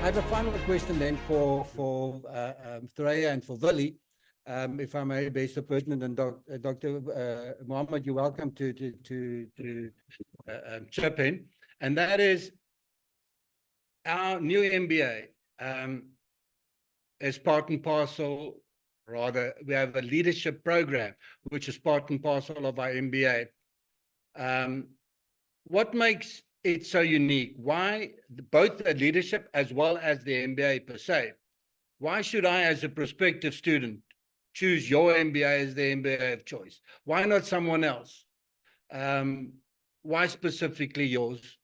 I have a final question then for Thuraya and for Willie, if I may be so pertinent. And Dr. Mohammed, you're welcome to chip in. And that is our new MBA is part and parcel. Rather, we have a leadership program, which is part and parcel of our MBA. What makes it so unique? Why both the leadership as well as the MBA per se? Why should I, as a prospective student, choose your MBA as the MBA of choice? Why not someone else? Why specifically yours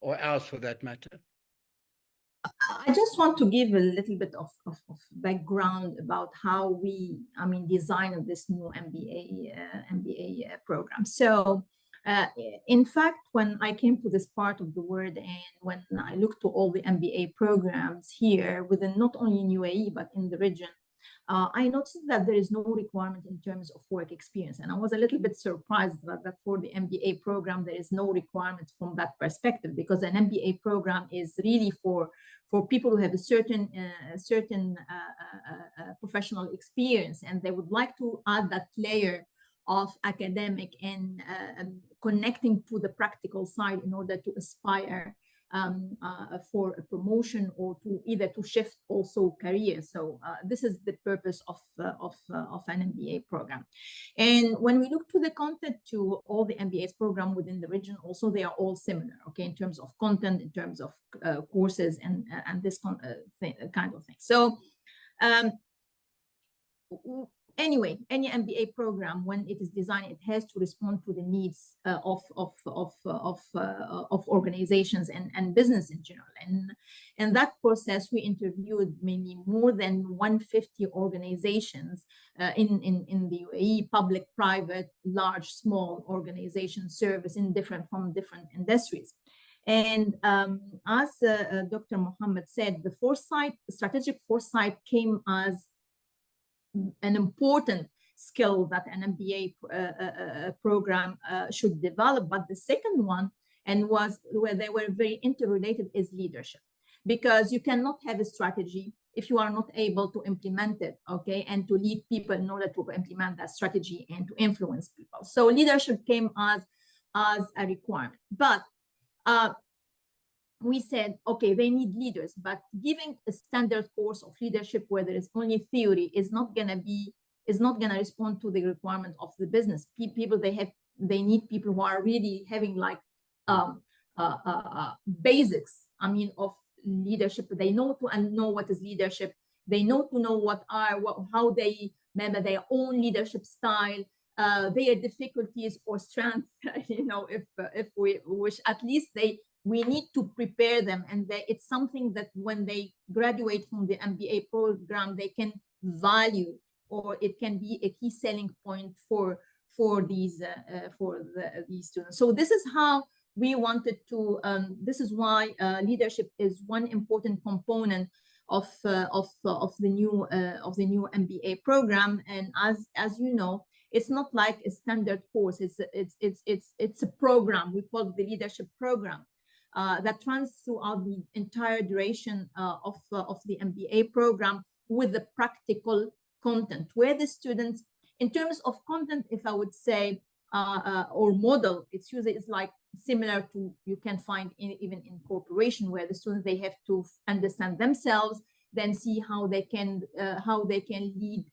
or ours for that matter? I just want to give a little bit of background about how we, designed this new MBA program. So, in fact, when I came to this part of the world and when I looked to all the MBA programs here within not only in UAE, but in the region, I noticed that there is no requirement in terms of work experience. And I was a little bit surprised that for the MBA program, there is no requirement from that perspective, because an MBA program is really for people who have a certain professional experience, and they would like to add that layer of academic and connecting to the practical side in order to aspire for a promotion or to either to shift also career. So this is the purpose of an MBA program. And when we look to the content to all the MBA's program within the region, also they are all similar, okay, in terms of content, in terms of courses and this kind of thing. So anyway, any MBA program, when it is designed, it has to respond to the needs of organizations and business in general. And in that process, we interviewed maybe more than 150 organizations in the UAE, public, private, large, small organizations, service from different industries. And as Dr. Mohammed said, the strategic foresight came as an important skill that an MBA program should develop. But the second one, and was where they were very interrelated, is leadership, because you cannot have a strategy if you are not able to implement it, okay, and to lead people in order to implement that strategy and to influence people. So leadership came as a requirement. But we said, okay, they need leaders, but giving a standard course of leadership where there is only theory is not gonna respond to the requirement of the business. People, they need people who are really having like basics, of leadership. They know what is leadership. They know how they remember their own leadership style, their difficulties or strengths. If we wish, at least we need to prepare them, and it's something that when they graduate from the MBA program, they can value, or it can be a key selling point for these students. So this is how we wanted to. This is why leadership is one important component of the new MBA program. And as you know, it's not like a standard course. It's a program. We call it the leadership program. That runs throughout the entire duration of the MBA program with the practical content, where the students, in terms of content, if I would say, or model, it's usually like similar to, you can find even in corporation, where the students, they have to understand themselves, then see how they can lead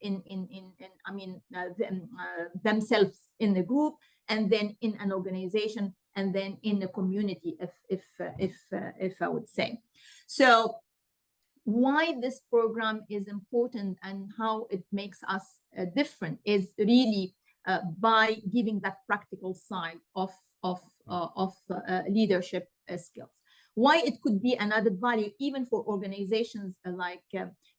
themselves in the group, and then in an organization, and then in the community, if I would say. So why this program is important and how it makes us different is really by giving that practical side of leadership skills. Why it could be an added value even for organizations like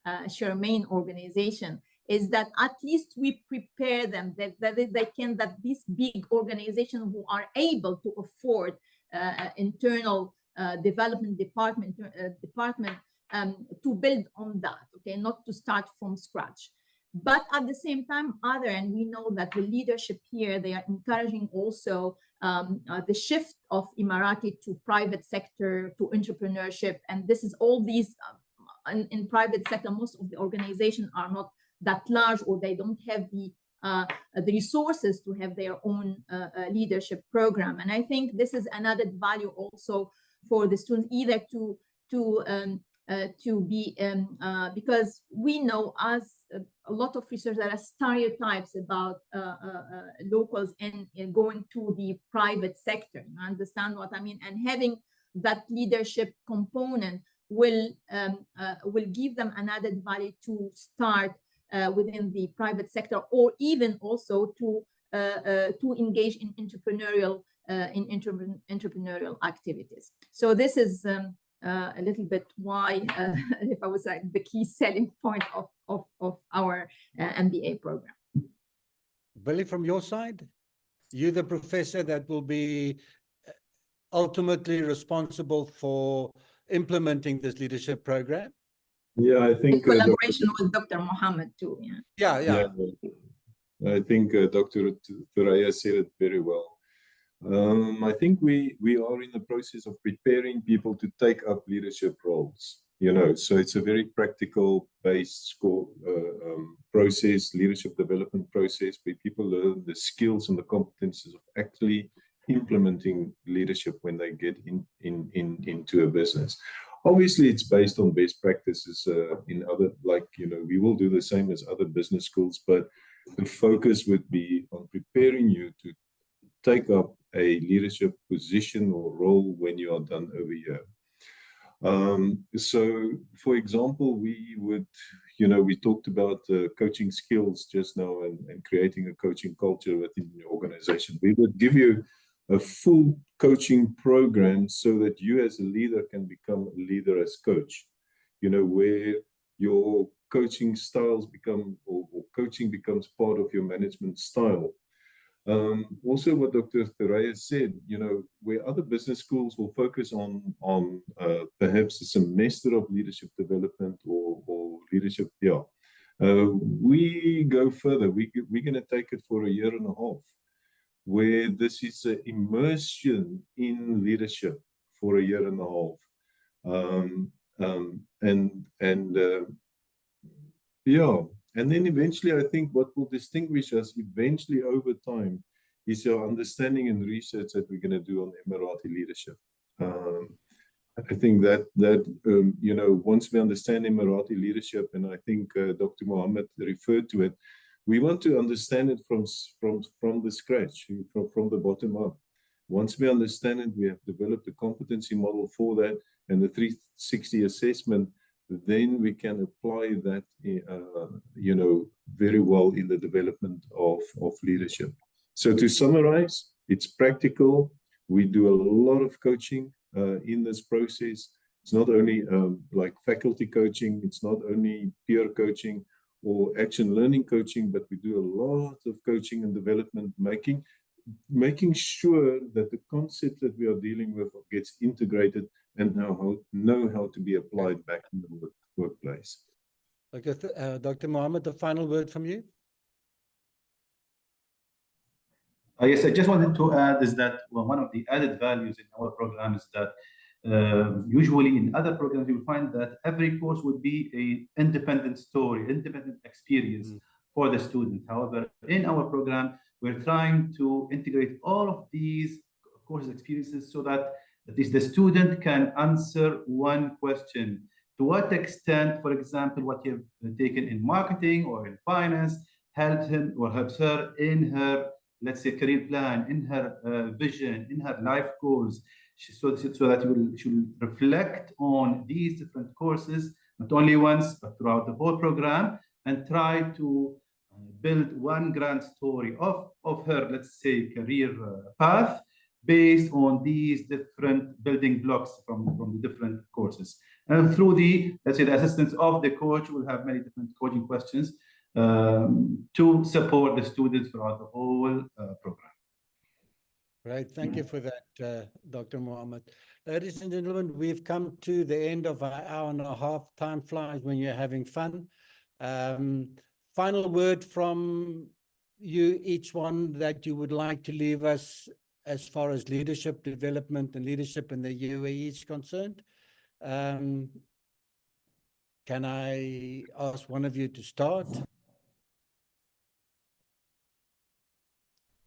Charmaine organization, is that at least we prepare them that these big organizations who are able to afford internal development department to build on that, okay, not to start from scratch. But at the same time, and we know that the leadership here, they are encouraging also the shift of Emirati to private sector, to entrepreneurship. And this is all these in private sector, most of the organizations are not that large, or they don't have the resources to have their own leadership program. And I think this is an added value also for the students, either to be because we know, as a lot of research, there are stereotypes about locals and going to the private sector. You understand what I mean? And having that leadership component will give them an added value to start within the private sector, or even also to engage in entrepreneurial activities. So this is a little bit why, if I was like, the key selling point of our MBA program. Billy, from your side, you're the professor that will be ultimately responsible for implementing this leadership program. Yeah, I think in collaboration with Dr. Mohammed too. Yeah. I think Dr. Thuraya said it very well. I think we are in the process of preparing people to take up leadership roles. So it's a very practical based process, leadership development process, where people learn the skills and the competences of actually implementing leadership when they get into a business. Obviously, it's based on best practices in other, we will do the same as other business schools, but the focus would be on preparing you to take up a leadership position or role when you are done over here. So, for example, we would, we talked about coaching skills just now and creating a coaching culture within your organization. We would give you a full coaching program so that you as a leader can become a leader as coach, where your coaching styles become, or coaching becomes part of your management style. Also, what Dr. Thuraya said, where other business schools will focus on perhaps a semester of leadership development or leadership, we go further. We're going to take it for 1.5 years, where this is an immersion in leadership for 1.5 years. And then eventually, I think what will distinguish us eventually over time is our understanding and research that we're going to do on Emirati leadership. I think that once we understand Emirati leadership, and I think Dr. Mohammed referred to it, we want to understand it from the scratch, from the bottom up. Once we understand it, we have developed a competency model for that and the 360 assessment. Then we can apply that, very well in the development of leadership. So to summarize, it's practical. We do a lot of coaching in this process. It's not only like faculty coaching, it's not only peer coaching or action learning coaching, but we do a lot of coaching and development, making sure that the concept that we are dealing with gets integrated and know how to be applied back in the workplace. Okay, Dr. Mohammed, the final word from you. Yes, I just wanted to add is that one of the added values in our program is that usually in other programs you'll find that every course would be an independent story, independent experience for the student. However, in our program, we're trying to integrate all of these course experiences so that at least the student can answer one question. To what extent, for example, what you have taken in marketing or in finance helped him or helps her in her, let's say, career plan, in her vision, in her life goals, so that she will reflect on these different courses, not only once, but throughout the whole program, and try to build one grand story of her, let's say, career path based on these different building blocks from the different courses. And through the, let's say, the assistance of the coach, we'll have many different coaching questions to support the students throughout the whole program. Right, thank you for that, Dr. Mohammed. Ladies and gentlemen, we've come to the end of our 1.5 hours. Time flies when you're having fun. Final word from you, each one, that you would like to leave us as far as leadership development and leadership in the UAE is concerned. Can I ask one of you to start?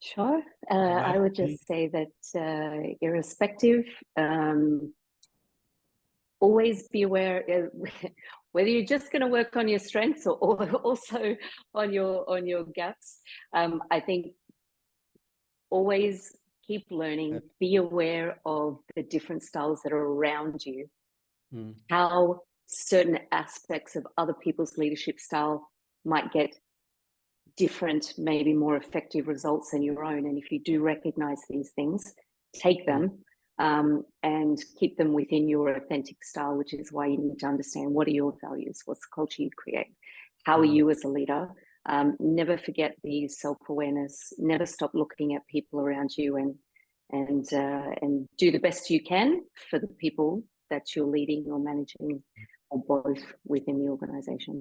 Sure. I would just say that irrespective, always be aware whether you're just going to work on your strengths or also on your gaps. I think always keep learning, be aware of the different styles that are around you, how certain aspects of other people's leadership style might get different, maybe more effective results than your own. And if you do recognize these things, take them and keep them within your authentic style, which is why you need to understand what are your values, what's the culture you create, how are you as a leader. Never forget the self-awareness, never stop looking at people around you, and do the best you can for the people that you're leading or managing, or both within the organization.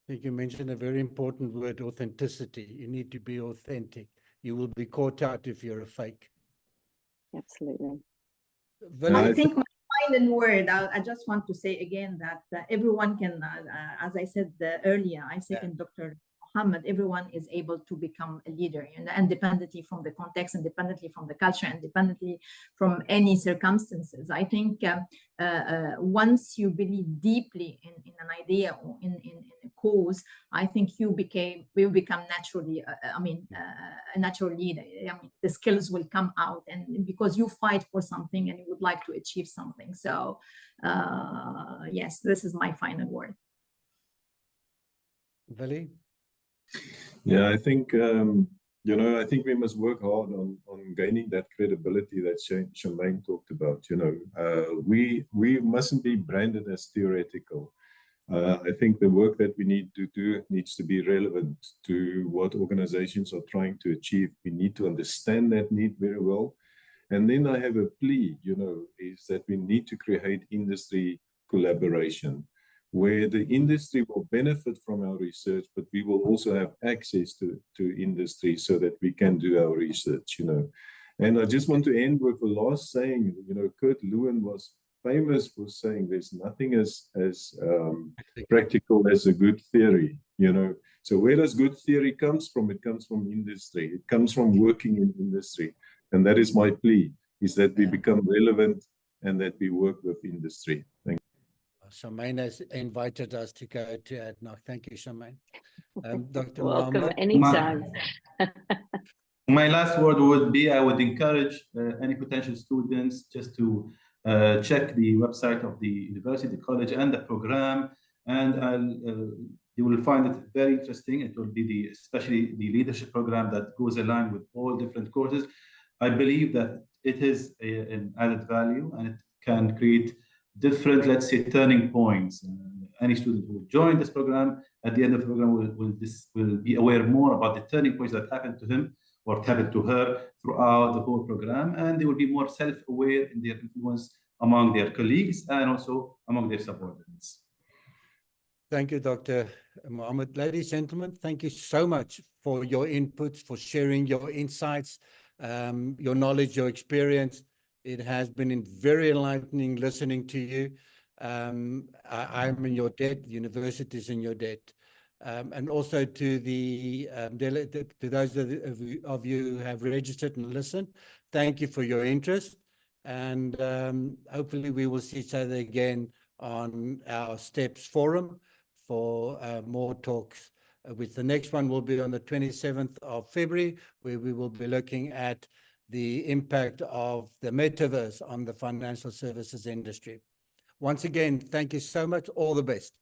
I think you mentioned a very important word, authenticity. You need to be authentic. You will be caught out if you're a fake. Absolutely. I think my final word, I just want to say again that everyone can, as I said earlier, I second Dr. Mohammed, everyone is able to become a leader, independently from the context, independently from the culture, independently from any circumstances. I think once you believe deeply in an idea or in a cause, I think you will become naturally, a natural leader. I mean, the skills will come out, and because you fight for something and you would like to achieve something. So yes, this is my final word. Vali? Yeah, I think, I think we must work hard on gaining that credibility that Charmaine talked about. We mustn't be branded as theoretical. I think the work that we need to do needs to be relevant to what organizations are trying to achieve. We need to understand that need very well. And then I have a plea, is that we need to create industry collaboration, where the industry will benefit from our research, but we will also have access to industry so that we can do our research, And I just want to end with the last saying, Kurt Lewin was famous for saying there's nothing as practical as a good theory, So where does good theory comes from? It comes from industry. It comes from working in industry. And that is my plea, is that we become relevant and that we work with industry. Thank you. Charmaine has invited us to go to ADNOC. Thank you, Charmaine. Dr. Welcome Mohammed? anytime. My last word would be, I would encourage any potential students just to check the website of the university, the college, and the program, and you will find it very interesting. It will be especially the leadership program that goes aligned with all different courses. I believe that it is an added value, and it can create different, let's say, turning points. Any student who will join this program, at the end of the program, will be aware more about the turning points that happened to him or happened to her throughout the whole program, and they will be more self-aware in their influence among their colleagues and also among their subordinates. Thank you, Dr. Mohammed. Ladies and gentlemen, thank you so much for your inputs, for sharing your insights, your knowledge, your experience. It has been very enlightening listening to you. I'm in your debt, the university is in your debt. And also to those of you who have registered and listened, thank you for your interest. And hopefully we will see each other again on our STEPS forum for more talks. With the next one will be on the 27th of February, where we will be looking at the impact of the metaverse on the financial services industry. Once again, thank you so much. All the best.